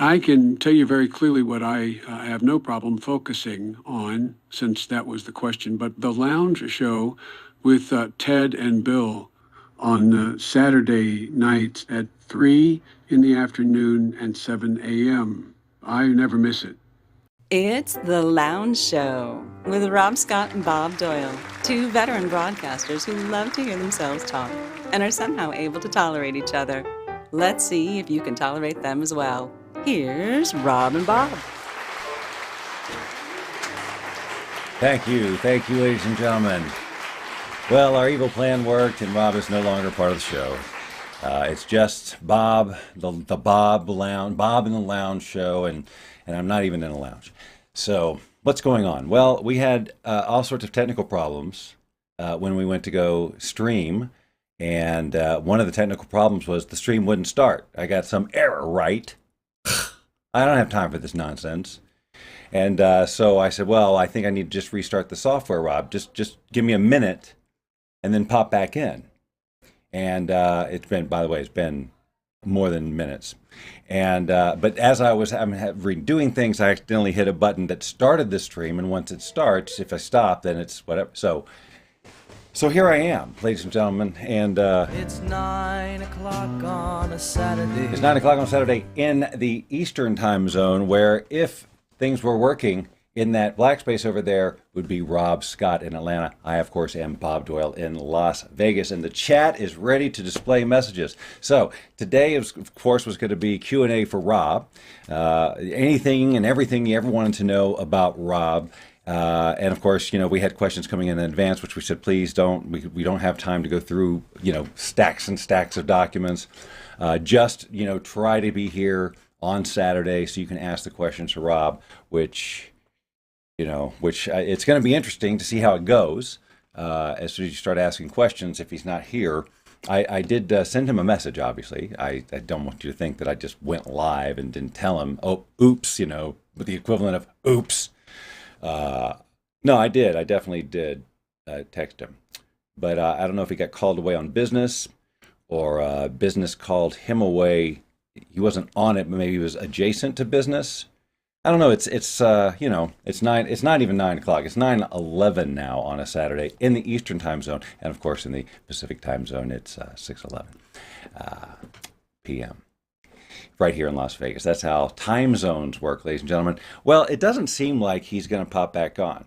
I can tell you very clearly what I have no problem focusing on, since that was the question. But the Lounge Show with Ted and Bill on Saturday nights at 3 in the afternoon and 7 a.m. I never miss it. It's The Lounge Show with Rob Scott and Bob Doyle, two veteran broadcasters who love to hear themselves talk and are somehow able to tolerate each other. Let's see if you can tolerate them as well. Here's Rob and Bob. Thank you, ladies and gentlemen. Well, our evil plan worked, and Rob is no longer part of the show. It's just Bob, the Bob Lounge, Bob in the Lounge Show, and I'm not even in a lounge. So what's going on? Well, we had all sorts of technical problems when we went to go stream, and one of the technical problems was the stream wouldn't start. I got some error right. I don't have time for this nonsense. And so I said, well, I think I need to just restart the software, Rob. Just give me a minute and then pop back in. And it's been, by the way, it's been more than minutes. And but as I was doing things, I accidentally hit a button that started the stream. And once it starts, if I stop, then it's whatever. So here I am, ladies and gentlemen. And it's 9 o'clock on a Saturday. It's 9 o'clock on Saturday in the Eastern time zone, where if things were working in that black space over there would be Rob Scott in Atlanta. I, of course, am Bob Doyle in Las Vegas, and the chat is ready to display messages. So today, of course, was going to be Q&A for Rob. Anything and everything you ever wanted to know about Rob. And of course, we had questions coming in advance, which we said, please don't. We don't have time to go through, stacks and stacks of documents. Just try to be here on Saturday so you can ask the questions to Rob, which it's going to be interesting to see how it goes as soon as you start asking questions if he's not here. I did send him a message, obviously. I don't want you to think that I just went live and didn't tell him, oh, oops, with the equivalent of oops. No, I did. I definitely did text him. But I don't know if he got called away on business or business called him away. He wasn't on it, but maybe he was adjacent to business. I don't know. It's it's nine. It's not even 9 o'clock. It's 9:11 now on a Saturday in the Eastern time zone, and of course in the Pacific time zone it's 6:11 p.m. right here in Las Vegas. That's how time zones work, ladies and gentlemen. Well, it doesn't seem like he's going to pop back on.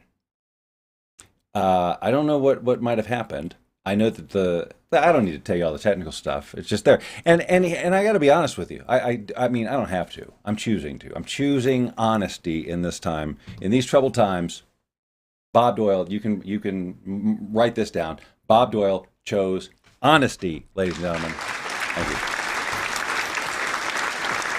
I don't know what might have happened. I know that I don't need to tell you all the technical stuff. It's just there. And I got to be honest with you. I mean, I don't have to. I'm choosing to. I'm choosing honesty in this time. In these troubled times, Bob Doyle, you can write this down. Bob Doyle chose honesty, ladies and gentlemen. Thank you.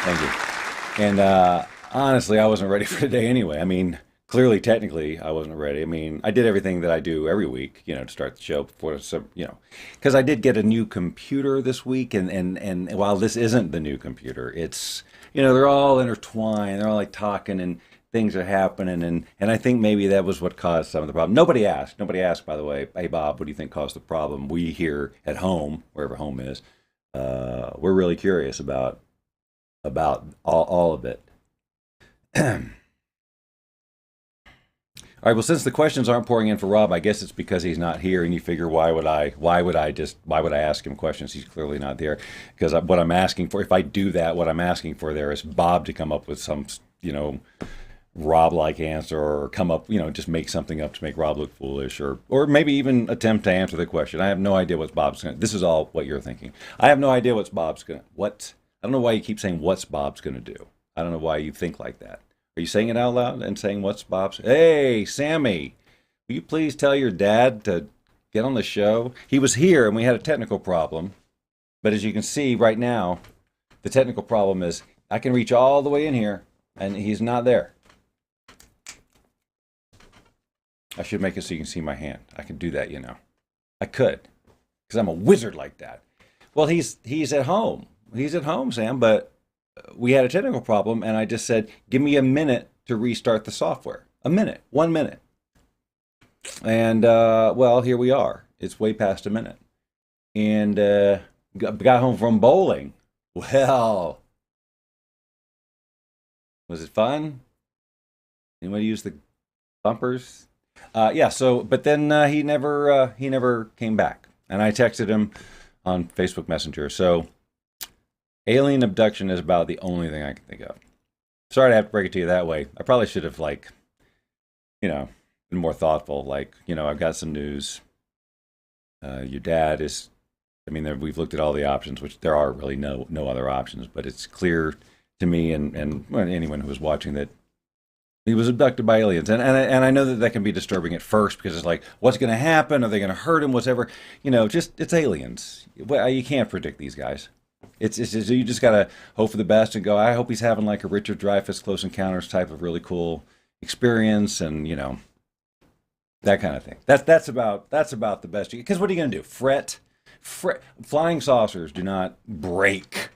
Thank you. And honestly, I wasn't ready for today anyway. I mean, clearly, technically, I wasn't ready. I mean, I did everything that I do every week, to start the show before, because I did get a new computer this week, and while this isn't the new computer, it's, they're all intertwined. They're all like talking, and things are happening, and I think maybe that was what caused some of the problem. Nobody asked, by the way, hey, Bob, what do you think caused the problem? We here at home, wherever home is, we're really curious about all of it. All right. Well, since the questions aren't pouring in for Rob, I guess it's because he's not here, and you figure why would I ask him questions? He's clearly not there, because what I'm asking for, if I do that, what I'm asking for there is Bob to come up with some, Rob-like answer, or come up, just make something up to make Rob look foolish, or maybe even attempt to answer the question. I have no idea what Bob's going to. This is all what you're thinking. I have no idea what's Bob's going to. I don't know why you keep saying what's Bob's going to do. I don't know why you think like that. Are you saying it out loud and saying what's Bob's? Hey, Sammy, will you please tell your dad to get on the show? He was here and we had a technical problem. But as you can see right now, the technical problem is I can reach all the way in here and he's not there. I should make it so you can see my hand. I can do that, I could, because I'm a wizard like that. Well, he's at home. He's at home, Sam, but we had a technical problem, and I just said, give me a minute to restart the software. A minute, 1 minute. And, well, here we are. It's way past a minute. And got home from bowling. Well, Was it fun? Anybody use the bumpers? Yeah. So, but then he never came back, and I texted him on Facebook Messenger. So, alien abduction is about the only thing I can think of. Sorry to have to break it to you that way. I probably should have been more thoughtful. I've got some news. Your dad is. I mean, we've looked at all the options, which there are really no other options. But it's clear to me and anyone who was watching that he was abducted by aliens, and I know that can be disturbing at first because it's like, what's going to happen? Are they going to hurt him? Whatever, it's aliens. Well, you can't predict these guys. It's you just gotta hope for the best and go. I hope he's having like a Richard Dreyfuss Close Encounters type of really cool experience, and that kind of thing. That's about the best. Because what are you going to do? Fret. Flying saucers do not break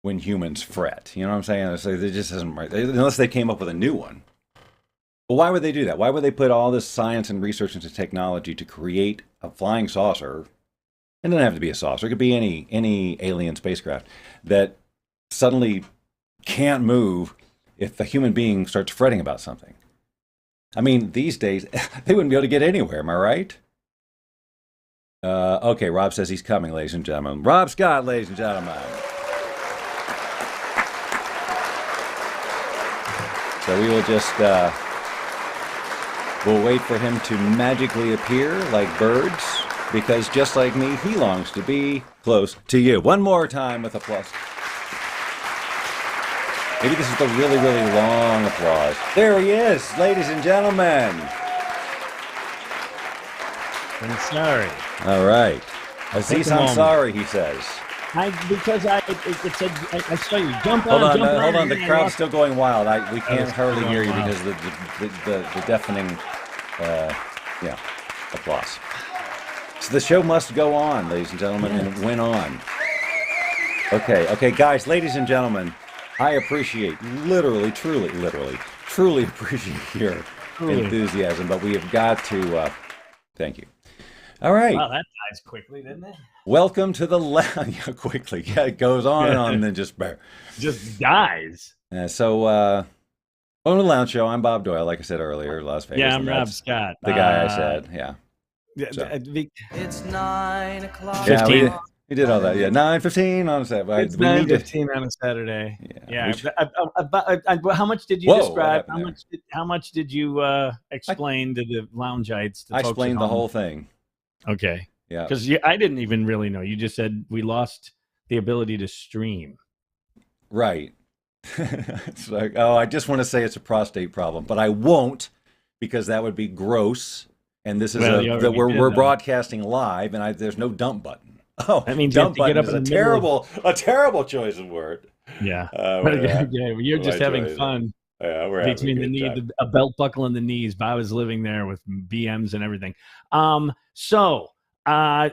when humans fret. You know what I'm saying? It's like, it just isn't right. Unless they came up with a new one. But why would they do that? Why would they put all this science and research into technology to create a flying saucer? It doesn't have to be a saucer. It could be any alien spacecraft that suddenly can't move if a human being starts fretting about something. I mean, these days, they wouldn't be able to get anywhere. Am I right? Okay, Rob says he's coming, ladies and gentlemen. Rob Scott, ladies and gentlemen. So we will just, we'll wait for him to magically appear like birds, because just like me, he longs to be close to you. One more time with applause. Maybe this is the really, really long applause. There he is, ladies and gentlemen. I'm sorry. All right. Aziz, I'm sorry, he says. Because it said I saw you jump on. Hold on. The crowd's still going wild. We can't hardly hear you because of the deafening, applause. So the show must go on, ladies and gentlemen, and it went on. Okay, guys, ladies and gentlemen, I appreciate, truly appreciate your enthusiasm, but we have got to, thank you. All right. Wow, that dies quickly, didn't it? Welcome to the lounge. Quickly. Yeah, it goes on and on and then just dies. Welcome to the Lounge Show. I'm Bob Doyle, like I said earlier, Las Vegas. Yeah, I'm Rob Scott. The guy I said, yeah. So. It's 9 o'clock. Yeah, we did all that. Yeah, 9:15 on a Saturday. It's 9:15 on a Saturday. Yeah. How much did you describe? How much did you explain to the loungeites? I explained the whole thing. Okay. Yeah. Because I didn't even really know. You just said we lost the ability to stream. Right. It's like, I just want to say it's a prostate problem, but I won't, because that would be gross. And this is we're broadcasting live, and there's no dump button. Oh, that means dump you have to button get up is a terrible choice of word. Yeah. You're just having fun. Yeah, we're between the knee, a belt buckle in the knees. Bob was living there with BMs and everything. So there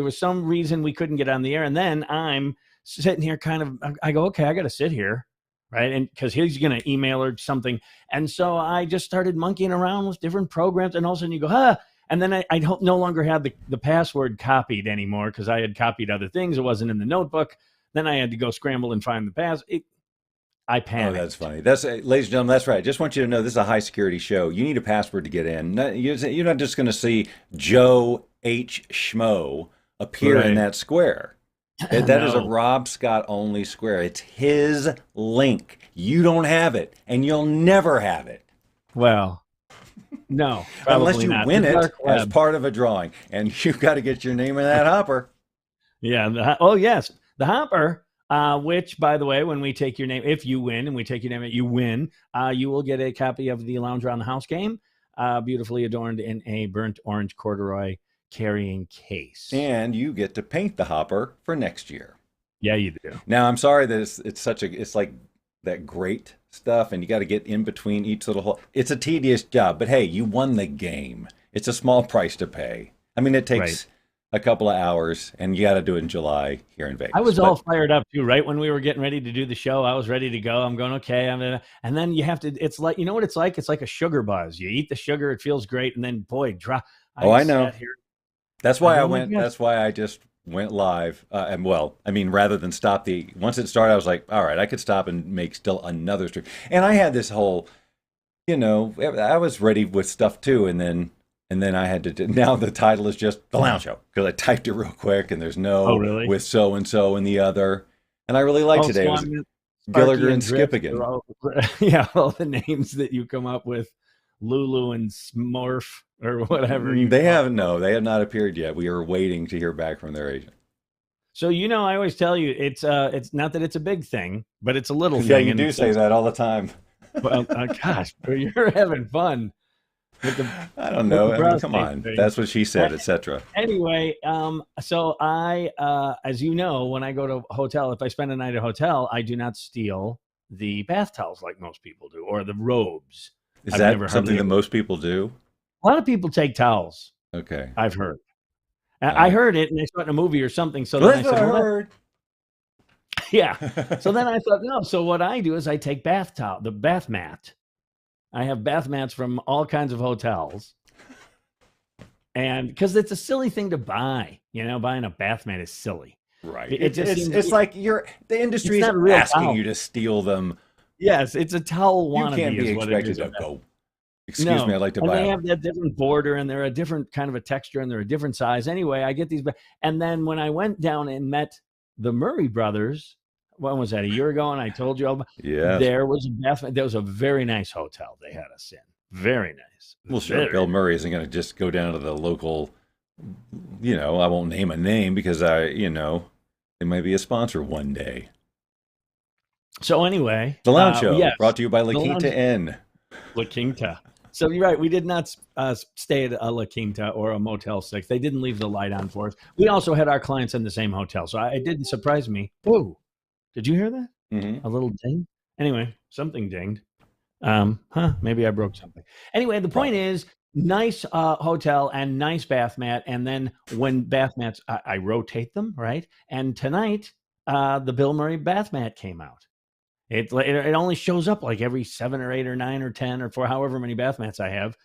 was some reason we couldn't get on the air, and then I'm sitting here I go, okay, I got to sit here, right? And because he's going to email or something. And so I just started monkeying around with different programs, and all of a sudden you go, and then I no longer had the password copied anymore because I had copied other things. It wasn't in the notebook. Then I had to go scramble and find the pass. I panicked. Oh, that's funny. Ladies and gentlemen, that's right. I just want you to know this is a high security show. You need a password to get in. You're not just going to see Joe H. Schmo appear in that square. That is a Rob Scott only square. It's his link. You don't have it, and you'll never have it. Well, no. Unless you win it as part of a drawing, and you've got to get your name in that hopper. Yeah. Yes. The hopper. Which, by the way, when we take your name, if you win and we take your name, you win, you will get a copy of the Lounge Around the House game, beautifully adorned in a burnt orange corduroy carrying case. And you get to paint the hopper for next year. Yeah, you do. Now, I'm sorry that it's like that great stuff, and you got to get in between each little hole. It's a tedious job, but hey, you won the game. It's a small price to pay. I mean, it takes a couple of hours, and you got to do it in July here in Vegas. I was all fired up too, right? When we were getting ready to do the show, I was ready to go. I'm going, okay. And then you have to, it's like, you know what it's like? It's like a sugar buzz. You eat the sugar, it feels great. And then, boy, I know. That's why I went. That's why I just went live, and well, I mean, rather than stop once it started, I was like, all right, I could stop and make still another stream. And I had this whole, I was ready with stuff too, and then I had to. Now the title is just The Lounge Show because I typed it real quick, and there's no really? with so and so and the other. And I really liked today. It was Gilliger and Skippigan. All the names that you come up with, Lulu and Smurf or whatever. They have not appeared yet. We are waiting to hear back from their agent. So I always tell you it's not that it's a big thing, but it's a little thing. Yeah, you do say that all the time. Well, gosh, you're having fun. I don't know. I mean, come on, that's what she said, etc. Anyway, so I, as you know, when I go to a hotel, if I spend a night at a hotel, I do not steal the bath towels like most people do, or the robes. Is that something that most people do? A lot of people take towels. Okay, I've heard. I heard it, and I saw it in a movie or something. So then I said, heard. Yeah. So then I thought, no. So what I do is I take the bath mat. I have bath mats from all kinds of hotels. And because it's a silly thing to buy, buying a bath mat is silly. Right. It's like the industry is asking you to steal them. Yes, it's a towel wannabe. You can't be expected to go, excuse me, I'd like to buy and they have that different border, and they're a different kind of a texture, and they're a different size. Anyway, I get these. And then when I went down and met the Murray brothers, when was that, a year ago? And I told you, there was a bath. There was a very nice hotel they had us in. Very nice. Well, sure. Bill Murray isn't going to just go down to the local, I won't name a name because they might be a sponsor one day. So anyway. The Lounge Show, brought to you by La Quinta Inn. La Quinta. So you're right. We did not stay at a La Quinta or a Motel 6. They didn't leave the light on for us. We also had our clients in the same hotel. So it didn't surprise me. Whoa. Did you hear that? Mm-hmm. A little ding? Anyway, something dinged. Maybe I broke something. Anyway, the point is, nice hotel and nice bath mat. And then when bath mats, I rotate them, right? And tonight, the Bill Murray bath mat came out. It only shows up like every 7 or 8 or 9 or 10 or 4, however many bath mats I have,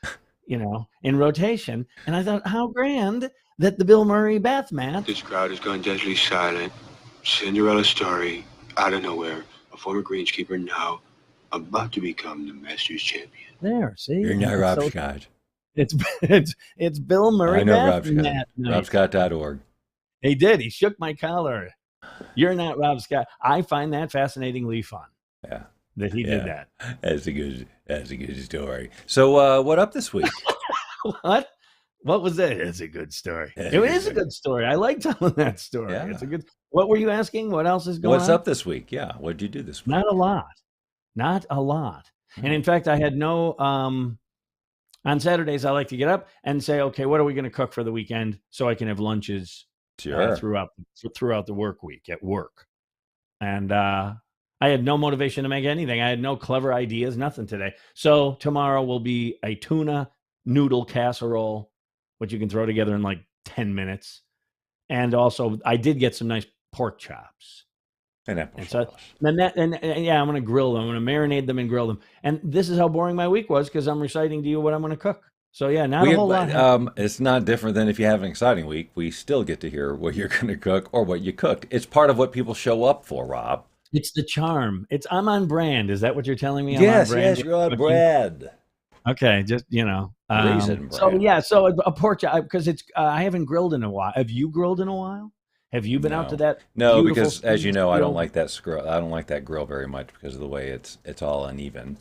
in rotation. And I thought, how grand that the Bill Murray bath mat. This crowd has gone deadly silent. Cinderella story. Out of nowhere, a former greenskeeper now about to become the Masters champion. There, see? You're not Rob Scott. It's Bill Murray. I know Rob Scott. RobScott.org. He did. He shook my collar. You're not Rob Scott. I find that fascinatingly fun. Yeah. That he did that. That's a good story. So what up this week? What? What was that? It's a good story. It is a good story. I like telling that story. Yeah. It's a good. What were you asking? What else is going on? What's up this week? Yeah. What did you do this week? Not a lot. And in fact, I had no. On Saturdays, I like to get up and say, okay, what are we going to cook for the weekend so I can have lunches throughout the work week at work. And I had no motivation to make anything. I had no clever ideas, nothing today. So tomorrow will be a tuna noodle casserole, which you can throw together in like 10 minutes. And also, I did get some nice pork chops. And apple sauce. I'm going to grill them. I'm going to marinate them and grill them. And this is how boring my week was because I'm reciting to you what I'm going to cook. So yeah, not a whole lot. It's not different than if you have an exciting week. We still get to hear what you're going to cook or what you cooked. It's part of what people show up for, Rob. It's the charm. I'm on brand. Is that what you're telling me? Yes, you're on brand. Okay, just Raisin brand. So a pork chop because I haven't grilled in a while. Have you grilled in a while? Have you been out to that? No, because as you know, I don't like that grill. I don't like that grill very much because of the way it's all uneven.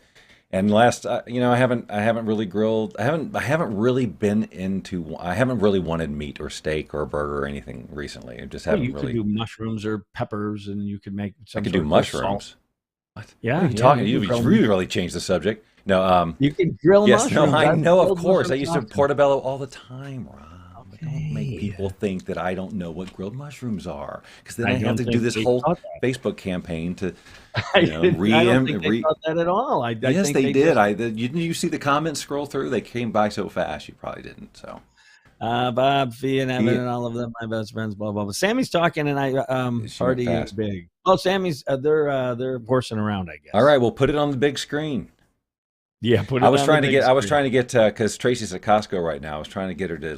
And last, I haven't really grilled. I haven't really been into. I haven't really wanted meat or steak or a burger or anything recently. I just haven't really. You could do mushrooms or peppers, and you could make. I could do mushrooms. What? Yeah, what are you talking? You really changed the subject. No, you can grill mushrooms. Yes, no, I know, of course. I used to portobello all the time, Rob. Don't make people think that I don't know what grilled mushrooms are, because then I have to do this whole Facebook campaign to I don't think they thought that at all. Yes, they did. You see the comments scroll through? They came by so fast, you probably didn't. So, Bob, Fee, and Evan, and all of them, my best friends, blah blah blah. Sammy's talking, and party is big. Well, Sammy's they're horsing around, I guess. All right, we'll put it on the big screen. Yeah, I was trying to get because Tracy's at Costco right now. I was trying to get her to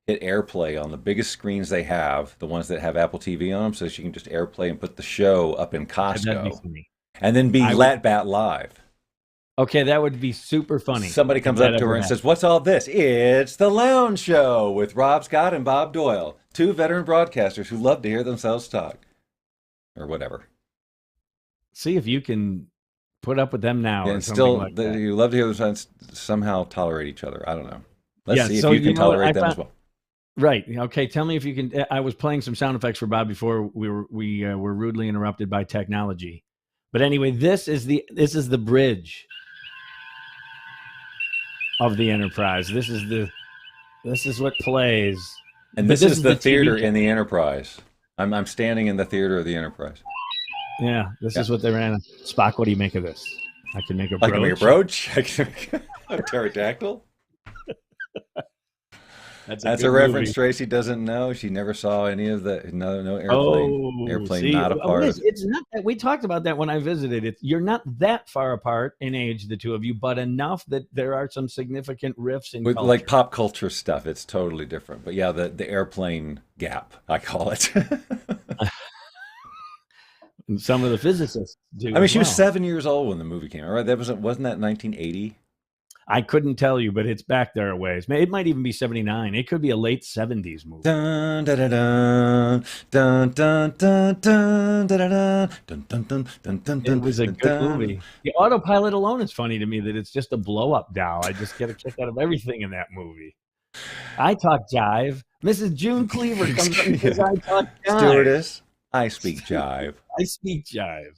hit AirPlay on the biggest screens they have, the ones that have Apple TV on them, so she can just AirPlay and put the show up in That'd be Costco, funny. and then be I would- Lat Bat Live. Okay, that would be super funny. Somebody if comes that up to her ever and happened. says, "What's all this?" It's the Lounge Show with Rob Scott and Bob Doyle, two veteran broadcasters who love to hear themselves talk, or whatever. See if you can put up with them now, or And something still, like that. you love to hear them somehow tolerate each other. I don't know. Let's Yeah, see if so you can you know what, tolerate I them as found- well. Right. Okay. Tell me if you can. I was playing some sound effects for Bob before we were rudely interrupted by technology. But anyway, this is the bridge of the Enterprise. This is what plays. And But this is the TV theater channel. in the Enterprise. I'm standing in the theater of the Enterprise. Yeah, this is what they ran. Spock, what do you make of this? I can make a I brooch. can make a brooch. I can make a pterodactyl. That's good a reference movie. Tracy doesn't know. She never saw any of the no airplane. Airplane see, not a part of it. It's not that we talked about that when I visited. You're not that far apart in age, the two of you, but enough that there are some significant riffs in With culture. like pop culture stuff, it's totally different. But yeah, the airplane gap, I call it. And some of the physicists do. I mean, she was well. 7 years old when the movie came out, right? Wasn't that 1980? I couldn't tell you, but it's back there a ways. It might even be 79. It could be a late 70s movie. Dun, da, da, dun, dun, dun, dun, dun, da, da, dun, dun, dun, dun, dun, dun, It was a dun, good dun. movie. The autopilot alone is funny to me that it's just a blow-up doll. I just get a kick out of everything in that movie. I talk jive. Mrs. June Cleaver comes up and says, I talk jive. Stewardess, I speak jive. I speak jive.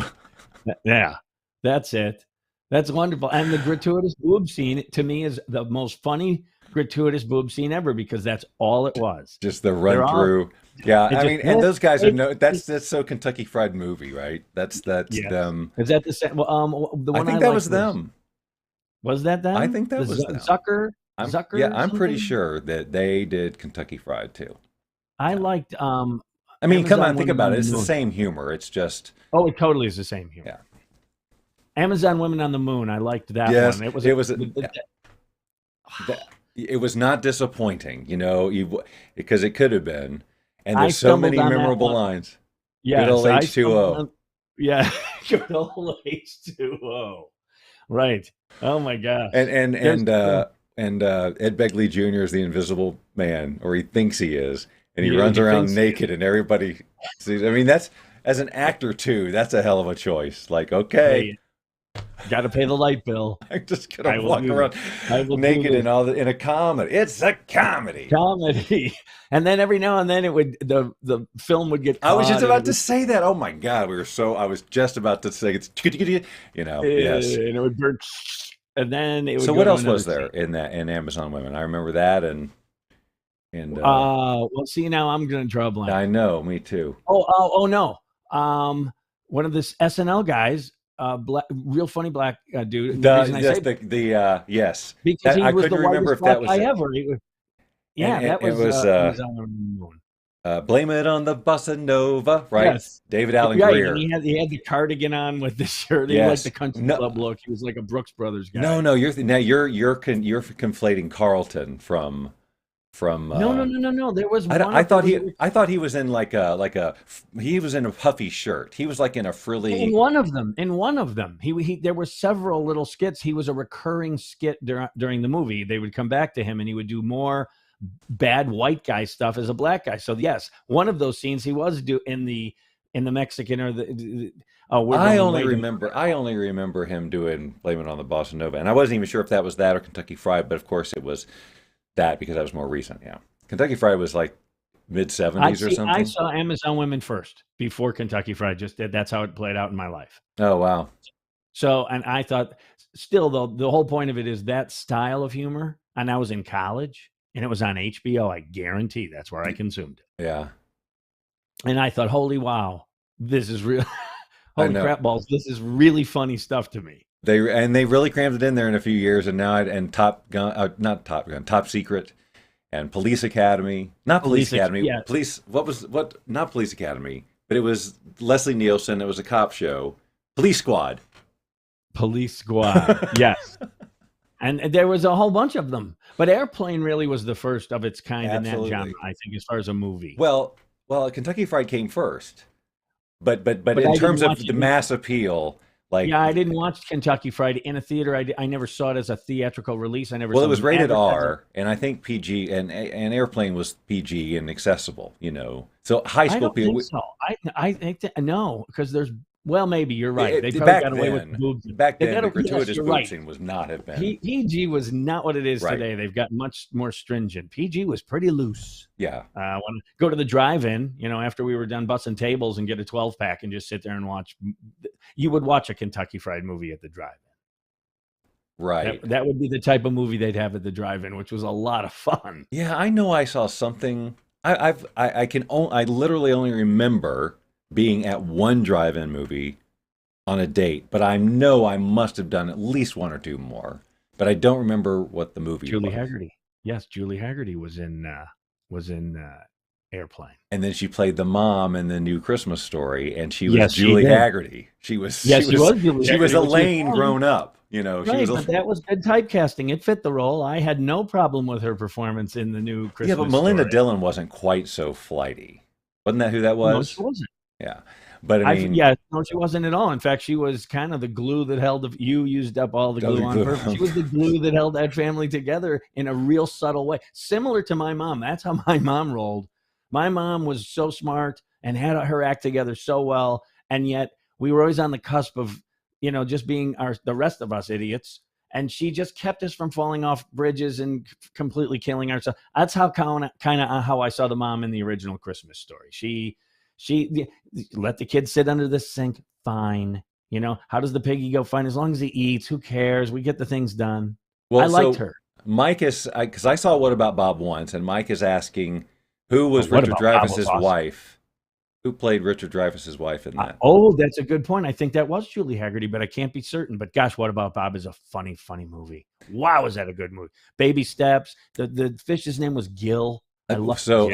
Yeah, that's it. That's wonderful. And the gratuitous boob scene, to me, is the most funny gratuitous boob scene ever because that's all it was. Just the run They're all- through. Yeah, It I just- mean, and those guys are it- that's so Kentucky Fried Movie, right? That's Yes. them. Is that the same? Well, the I one think I that liked was them. Was that them? I think that The was them. Zucker. I'm, Zucker. yeah, or I'm pretty something? sure that they did Kentucky Fried too. I liked. I mean, come Amazon on, think Women about on it. It's the Moon. same humor. It's just Oh, it totally is the same humor. Yeah. Amazon Women on the Moon. I liked that Yes, one. it was not disappointing, because it could have been. And I there's so stumbled many on that memorable one. lines. yeah, Good old I H2O. stumbled on- Yeah, good old H2O. Right. Oh my gosh. And There's- Ed Begley Jr. is the Invisible Man, or he thinks he is, and he Yeah, runs he around thinks he naked, and everybody sees. I mean, that's as an actor too. That's a hell of a choice. Like, okay, Got to pay the light bill. I'm just I gonna will walk do around I will do naked this. in a comedy. It's a comedy. Comedy. And then every now and then the film would get. I was caught just and about it to would- say that. Oh my God, I was just about to say it's, yes. And it would burn. And then it would. So go what to else was another there in Amazon Women? I remember that and well, see, now I'm going to draw a blank. I know, me too. Oh no. One of this SNL guys, real funny black dude. The reason I say Yes. because that- he I was the couldn't remember whitest if that black was guy it. ever. Yeah, And that it was. was, Amazon on the Moon. Blame it on the bossa nova, right? Yes. David Allen Right, Greer. and he had the cardigan on with the shirt. He Yes. liked the country No. club look. He was like a Brooks Brothers guy. No, you're conflating Carlton from. No. There was one. I thought he was in he was in a puffy shirt. He was like in a frilly. In one of them, he there were several little skits. He was a recurring skit during the movie. They would come back to him, and he would do more bad white guy stuff as a black guy. So yes, one of those scenes he was in the Mexican or I only remember him doing Blame It on the Bossa Nova, and I wasn't even sure if that was that or Kentucky Fried, but of course it was that because that was more recent. Yeah, Kentucky Fried was like mid '70s or something. I saw Amazon Women first before Kentucky Fried. That's how it played out in my life. Oh wow. So, and I thought, still though, the whole point of it is that style of humor. And I was in college, and it was on HBO. I guarantee that's where I consumed it. Yeah. And I thought, holy wow, this is real. I Holy know. crap balls, this is really funny stuff to me. They really crammed it in there in a few years, and now Top Gun, not Top Gun, Top Secret, and Police Academy, not Police Academy, yeah. Not Police Academy, but it was Leslie Nielsen. It was a cop show, Police Squad. Police Squad, yes. And there was a whole bunch of them, but Airplane really was the first of its kind in that genre, Absolutely. I think, as far as a movie. Well, Kentucky Fried came first, but But in I didn't terms watch of the it. mass appeal, like, Yeah, I didn't watch Kentucky Fried in a theater. I never saw it as a theatrical release. I never well, saw it was them rated advertising. R, and I think PG, and Airplane was PG and accessible. So high I school don't think people. so. I think that, no, because there's, well, maybe you're right. They probably Back got away with the then, boobs. back They then, got the yes, gratuitous you're boob right. scene was not have been PG was not what it is right. today. They've got much more stringent. PG was pretty loose. Yeah, When go to the drive-in, after we were done bussing tables and get a 12-pack and just sit there and watch. You would watch a Kentucky Fried movie at the drive-in. right. That would be the type of movie they'd have at the drive-in, which was a lot of fun. Yeah, I know. I saw something. I literally only remember being at one drive-in movie on a date, but I know I must have done at least one or two more. But I don't remember what the movie Julie was. Haggerty. Yes, Julie Haggerty was in Airplane. And then she played the mom in the new Christmas Story, and she was Yes, she Julie did. Haggerty. She was Yes, she was Julie she was Haggerty, which was Elaine fun. grown up. She Right, was but that was good typecasting. It fit the role. I had no problem with her performance in the new Christmas yeah, but Melinda Story. Dillon wasn't quite so flighty. Wasn't that who that was? No, she wasn't. Yeah, but I mean, No, she wasn't at all. In fact, she was kind of the glue that held. You used up all the glue on purpose. She was the glue that held that family together in a real subtle way, similar to my mom. That's how my mom rolled. My mom was so smart and had her act together so well, and yet we were always on the cusp of, just being the rest of us idiots. And she just kept us from falling off bridges and completely killing ourselves. That's how kind of how I saw the mom in the original Christmas Story. She let the kids sit under the sink. Fine. How does the piggy go? Fine. As long as he eats, who cares? We get the things done. well, I liked her. Mike is because I saw What About Bob once, and Mike is asking who was What Richard About Bob was Dreyfuss's awesome. wife. Who played Richard Dreyfuss's wife in that? That's a good point. I think that was Julie Haggerty, but I can't be certain. But gosh, What About Bob is a funny, funny movie. Wow, is that a good movie? Baby Steps. The fish's name was Gil. I love Gil.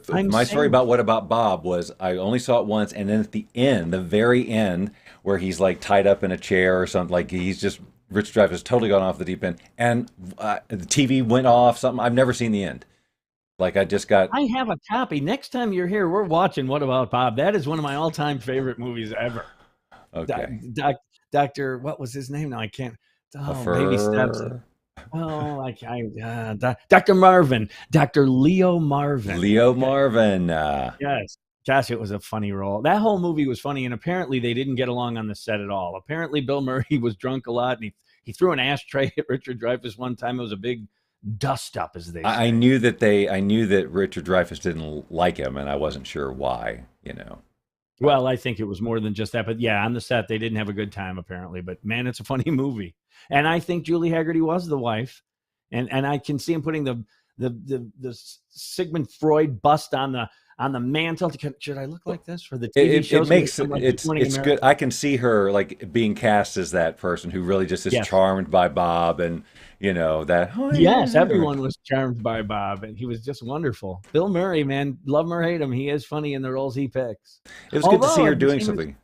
My story about What About Bob was I only saw it once, and then at the end, the very end, where he's like tied up in a chair or something, like he's just Richard Dreyfuss totally gone off the deep end, and the TV went off. Something I've never seen the end. Like I have a copy. Next time you're here, we're watching What About Bob. That is one of my all-time favorite movies ever. Okay. Dr. What was his name? Now I can't. Baby Steps. Dr. Marvin. Dr. Leo Marvin. Leo Marvin. Yes. Gosh, it was a funny role. That whole movie was funny, and apparently they didn't get along on the set at all. Apparently Bill Murray was drunk a lot, and he threw an ashtray at Richard Dreyfuss one time. It was a big dust up, as they say. I knew that Richard Dreyfuss didn't like him, and I wasn't sure why. Well, I think it was more than just that, but yeah, on the set they didn't have a good time apparently. But man, it's a funny movie, and I think Julie Haggerty was the wife, and I can see him putting the Sigmund Freud bust on the mantle. Should I look like this for the TV shows? It's good. I can see her like being cast as that person who really just is charmed by Bob, and that. Yes, everyone was charmed by Bob, and he was just wonderful. Bill Murray, man, love him or hate him, he is funny in the roles he picks. It was good to see her doing something.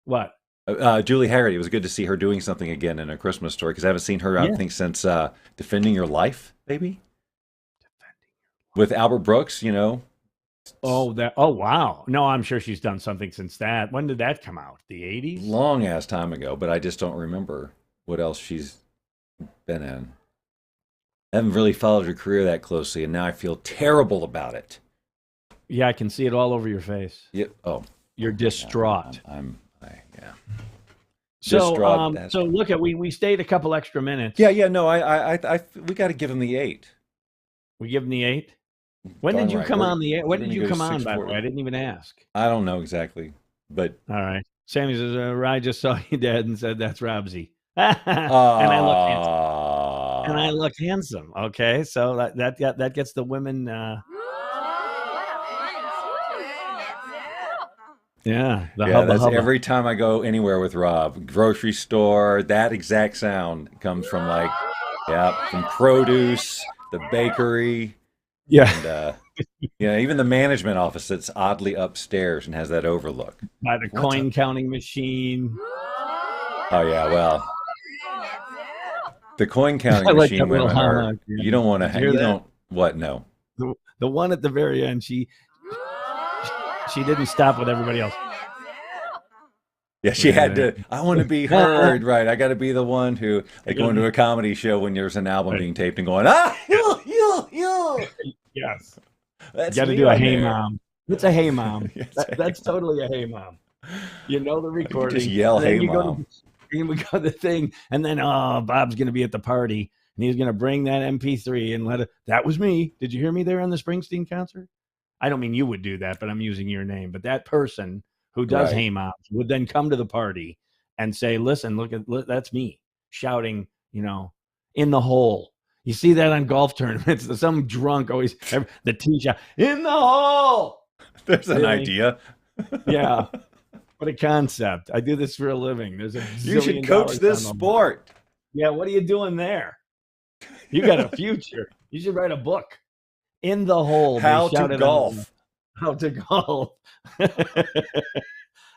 What? Julie Haggerty. It was good to see her doing something again in A Christmas Story, because I haven't seen her, I think, since Defending Your Life, maybe. With Albert Brooks, Oh wow! No, I'm sure she's done something since that. When did that come out? The 80s? Long ass time ago, but I just don't remember what else she's been in. I haven't really followed her career that closely, and now I feel terrible about it. Yeah, I can see it all over your face. Yeah. Oh, you're distraught. Yeah. So, distraught. So look at we stayed a couple extra minutes. Yeah. No, we got to give him the 8. We give him the 8. When did you come on the air? When did you come on, by the way? I didn't even ask. I don't know exactly, but... All right. Sammy says, I just saw you, Dad, and said, that's Robsy. And I look handsome. Okay, so that gets the women... Yeah, that's every time I go anywhere with Rob. Grocery store, that exact sound comes from from produce, the bakery... Yeah. And, even the management office that's oddly upstairs and has that overlook. By the coin counting machine. Oh, yeah, well. The coin I counting like that machine little women are. honk, yeah. You don't want Did to. you hear You that? don't. What? No. The one at the very end, she didn't stop with everybody else. Yeah, she had to. I want to be heard, right? I got to be the one who, like, going to a comedy show when there's an album Right. being taped and going, ah, you. Yes. That's You got to me do a right hey there. mom. It's a hey mom. Yes, That's totally a hey mom. You know the recording. just yell, and then "Hey, you Mom." and we go to the thing, and then Bob's gonna be at the party, and he's gonna bring that MP3 and let it. That was me. Did you hear me there on the Springsteen concert? I don't mean you would do that, but I'm using your name. But that person who does Right. hey moms would then come to the party and say, "Listen, look, that's me shouting, in the hole." You see that on golf tournaments. Some drunk always the tee shot in the hole. There's an Really? idea. Yeah. What a concept. I do this for a living. There's a You should zillion coach dollars this on the- sport. Yeah, what are you doing there? You got a future. You should write a book. In the hole. they How to shouted on golf. How to golf.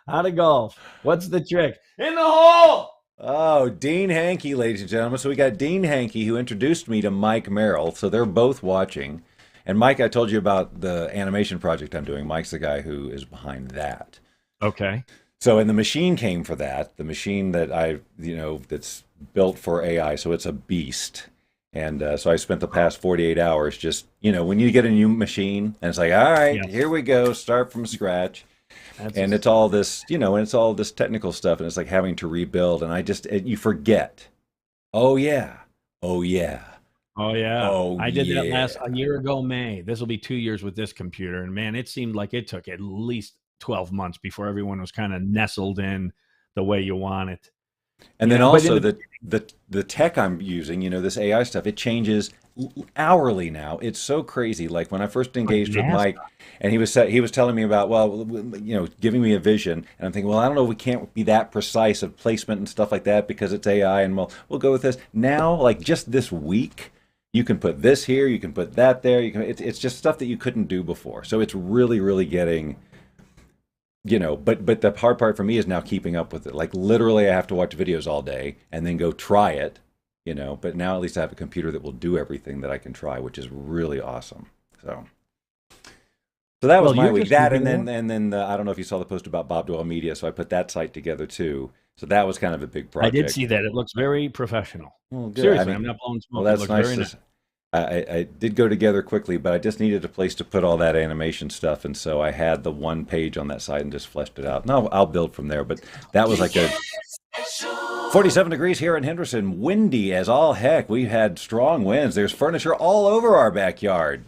How to golf. What's the trick? In the hole. Oh, Dean Hankey, ladies and gentlemen. So we got Dean Hankey, who introduced me to Mike Merrill. So they're both watching. And Mike, I told you about the animation project I'm doing. Mike's the guy who is behind that. Okay. So, and the machine came for that. The machine that that's built for AI. So it's a beast. And so I spent the past 48 hours just, when you get a new machine and it's like, all right, Yeah. here we go, start from scratch. That's And it's all this, and it's all this technical stuff. And it's like having to rebuild. And you forget. Oh, yeah. Oh, yeah. Oh yeah. Oh, I did that yeah. a year ago, May. This will be 2 years with this computer. And man, it seemed like it took at least 12 months before everyone was kind of nestled in the way you want it. And then Yeah, but in also the tech I'm using, this AI stuff, it changes hourly now. It's so crazy. Like when I first engaged with NASA. Mike, and he was telling me about, well, giving me a vision, and I'm thinking, well, I don't know, we can't be that precise of placement and stuff like that because it's AI, and we'll go with this. Now, like just this week, you can put this here, you can put that there. It's just stuff that you couldn't do before. So it's really, really getting. But the hard part for me is now keeping up with it. Like literally I have to watch videos all day and then go try it, but now at least I have a computer that will do everything that I can try, which is really awesome. So that was my week. That and then I don't know if you saw the post about Bob Doyle Media, so I put that site together too. So that was kind of a big project. I did see that. It looks very professional. Well, good. Seriously, I'm not blowing smoke. Well, that's it looks nice. very nice. I did go together quickly, but I just needed a place to put all that animation stuff, and so I had the one page on that site and just fleshed it out. Now I'll build from there, but that was like a 47 degrees here in Henderson, windy as all heck. We had strong winds. There's furniture all over our backyard.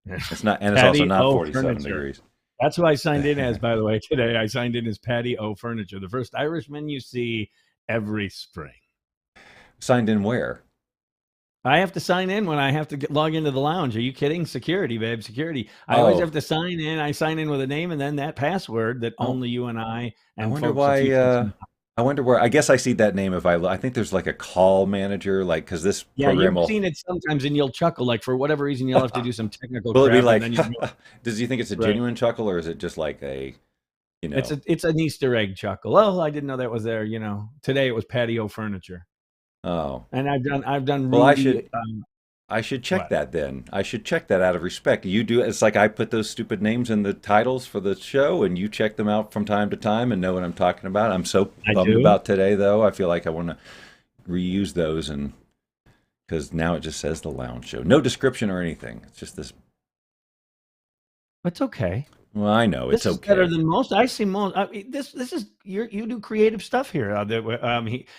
It's not, and it's also not 47 degrees. That's who I signed in as, by the way, today. I signed in as Patty O Furniture, the first Irishman you see every spring. Signed in where? I have to sign in when I have to log into the lounge. Are you kidding? Security, babe. Security. I always have to sign in. I sign in with a name and then that password that only you and I and I wonder folks why. I wonder where. I guess I see that name if I think there's like a call manager, like because this program you've seen it sometimes and you'll chuckle. Like for whatever reason, you'll have to do some technical. Will it be like? And then Does you think it's a genuine chuckle or is it just like a? It's an Easter egg chuckle. Oh, I didn't know that was there. Today it was Patio Furniture. Oh, and I've done. Well, really, I should check that then. I should check that out of respect. You do. It's like I put those stupid names in the titles for the show, and you check them out from time to time and know what I'm talking about. I'm so bummed about today, though. I feel like I want to reuse those, and because now it just says the Lounge Show, no description or anything. It's just this. It's okay. Well, I know it's okay. Better than most. I see most. This is you do creative stuff here.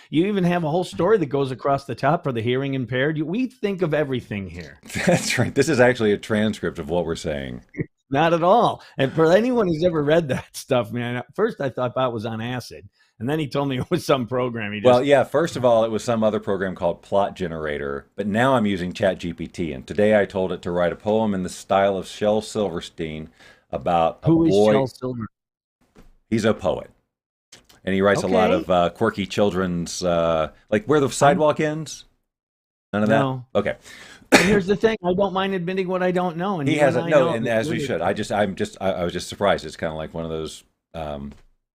You even have a whole story that goes across the top for the hearing impaired. We think of everything here. That's right. This is actually a transcript of what we're saying. Not at all. And for anyone who's ever read that stuff, man, at first I thought Bob was on acid, and then he told me it was some program. Well, yeah. First of all, it was some other program called Plot Generator, but now I'm using ChatGPT, and today I told it to write a poem in the style of Shel Silverstein. About a boy. Who is Shel Silver? He's a poet, and he writes a lot of quirky children's, like Where the Sidewalk Ends. None of that. Okay. And here's the thing: I don't mind admitting what I don't know, and he hasn't. No, and as we should. I was just surprised. It's kind of like one of those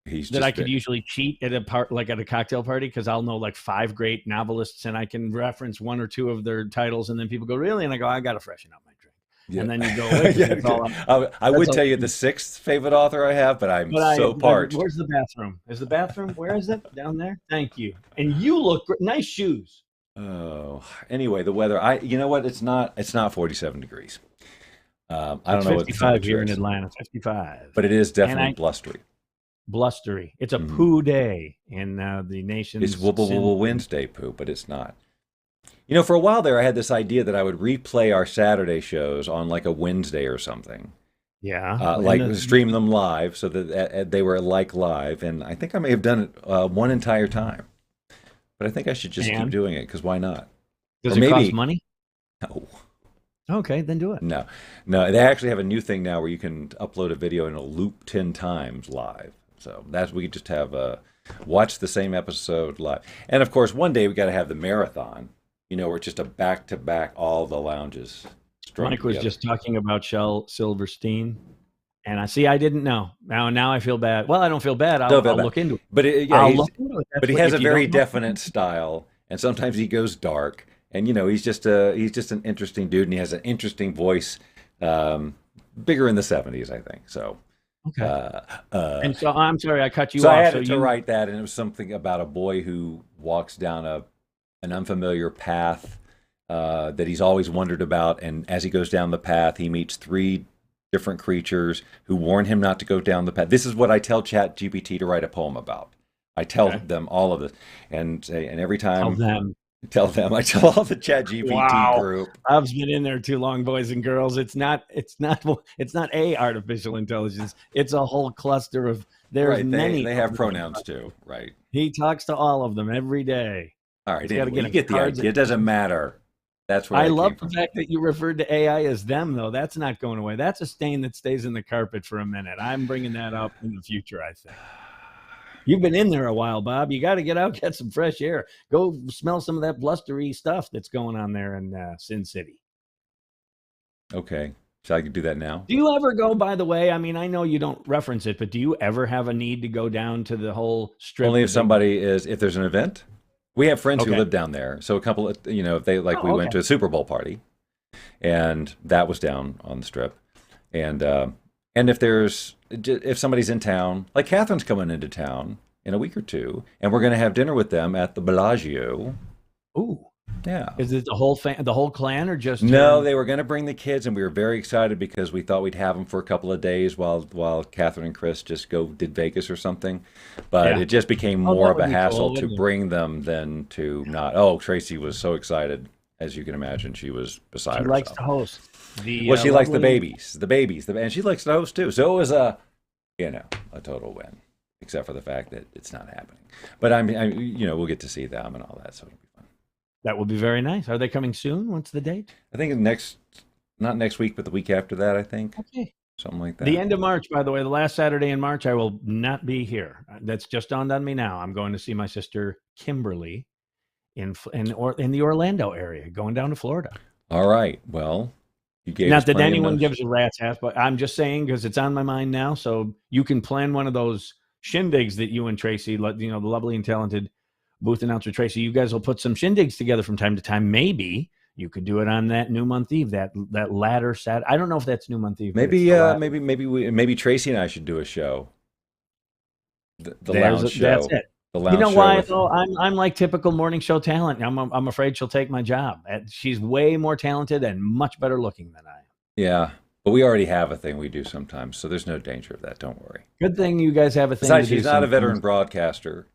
I could usually cheat at a cocktail party, because I'll know like 5 great novelists and I can reference 1 or 2 of their titles, and then people go, really? And I go, I got to freshen up my drink. Yeah. And then you go, wait, I would tell you the 6th favorite author I have, but I'm so parched. Where's the bathroom? Is the bathroom? Where is it? Down there? Thank you. And you look great. Nice shoes. Oh, anyway, the weather. You know what? It's not 47 degrees. I don't know what the 55 here in Atlanta. 55. But it is definitely blustery. Blustery. It's a poo day in the nation's. It's Wednesday poo, but it's not. You know, for a while there, I had this idea that I would replay our Saturday shows on like a Wednesday or something. Yeah. Stream them live so that they were like live. And I think I may have done it one entire time. But I think I should just keep doing it, because why not? Does it cost money? No. Okay, then do it. No. They actually have a new thing now where you can upload a video and it'll loop 10 times live. So we just have watch the same episode live. And of course, one day we got to have the marathon. You know, where it's just a back-to-back, all the lounges. Mike was just talking about Shel Silverstein, and I didn't know. Now I feel bad. Well, I don't feel bad. I'll look into it. But he has a very definite style, and sometimes he goes dark. And you know, he's just an interesting dude, and he has an interesting voice. Bigger in the 70s, I think. So. Okay. And so I'm sorry I cut you off. So I had to write that, and it was something about a boy who walks down an unfamiliar path that he's always wondered about, and as he goes down the path, he meets 3 different creatures who warn him not to go down the path. This is what I tell ChatGPT to write a poem about. I tell them all of this, and every time tell them. I tell all the ChatGPT group. I've been in there too long, boys and girls. It's not a artificial intelligence. It's a whole cluster of many. They have pronouns too, right? He talks to all of them every day. All right, you get the idea. It doesn't matter. That's what I love the fact that you referred to AI as them, though. That's not going away. That's a stain that stays in the carpet for a minute. I'm bringing that up in the future, I think. You've been in there a while, Bob. You got to get out, get some fresh air. Go smell some of that blustery stuff that's going on there in Sin City. Okay. So I can do that now? Do you ever go, by the way, I mean, I know you don't reference it, but do you ever have a need to go down to the whole strip? Only if if there's an event. We have friends who live down there. So a couple of, if they, we went to a Super Bowl party, and that was down on the strip. And if somebody's in town, like Catherine's coming into town in a week or 2, and we're going to have dinner with them at the Bellagio. Ooh. Yeah. Is it the whole clan, or just No, they were going to bring the kids, and we were very excited because we thought we'd have them for a couple of days while Catherine and Chris just did Vegas or something. But it just became more of a hassle to bring them than to not. Oh, Tracy was so excited, as you can imagine. She was beside herself. She likes to host. She likes the babies, and she likes to host too. So it was a total win, except for the fact that it's not happening. But we'll get to see them and all that, so it'll be fun. That will be very nice. Are they coming soon? What's the date? I think not next week, but the week after that, I think. Okay. Something like that. The end of March, by the way, the last Saturday in March, I will not be here. That's just dawned on me now. I'm going to see my sister Kimberly in the Orlando area, going down to Florida. All right. Well, you gave not that anyone gives a rat's ass, but I'm just saying because it's on my mind now. So you can plan one of those shindigs that you and Tracy, the lovely and talented booth announcer Tracy, you guys will put some shindigs together from time to time. Maybe you could do it on that New Month Eve, that latter Saturday. I don't know if that's New Month Eve. Maybe Tracy and I should do a show. The lounge show. That's it. You know why? Though I'm like typical morning show talent. I'm afraid she'll take my job. She's way more talented and much better looking than I am. Yeah, but we already have a thing we do sometimes, so there's no danger of that. Don't worry. Good thing you guys have a thing. Besides, she's not a veteran broadcaster.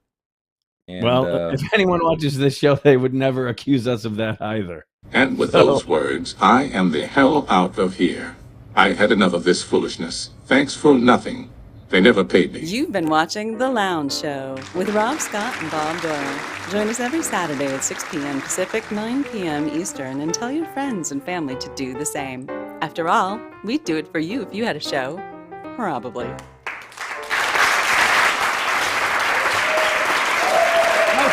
And, if anyone watches this show, they would never accuse us of that either. And with those words, I am the hell out of here. I had enough of this foolishness. Thanks for nothing. They never paid me. You've been watching The Lounge Show with Rob Scott and Bob Doyle. Join us every Saturday at 6 p.m. Pacific, 9 p.m. Eastern, and tell your friends and family to do the same. After all, we'd do it for you if you had a show. Probably.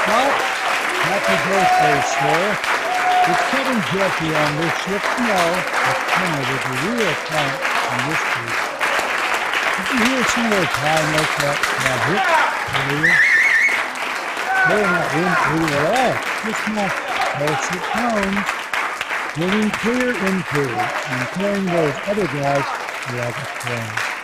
Happy birthday, sir. With Kevin Jeffy on this ship, that Kenner was a real talent in this case. You can hear some of those high notes that hit earlier. They're not in at all. Just my dulcet tones, getting clear into and carrying those other guys like a friend.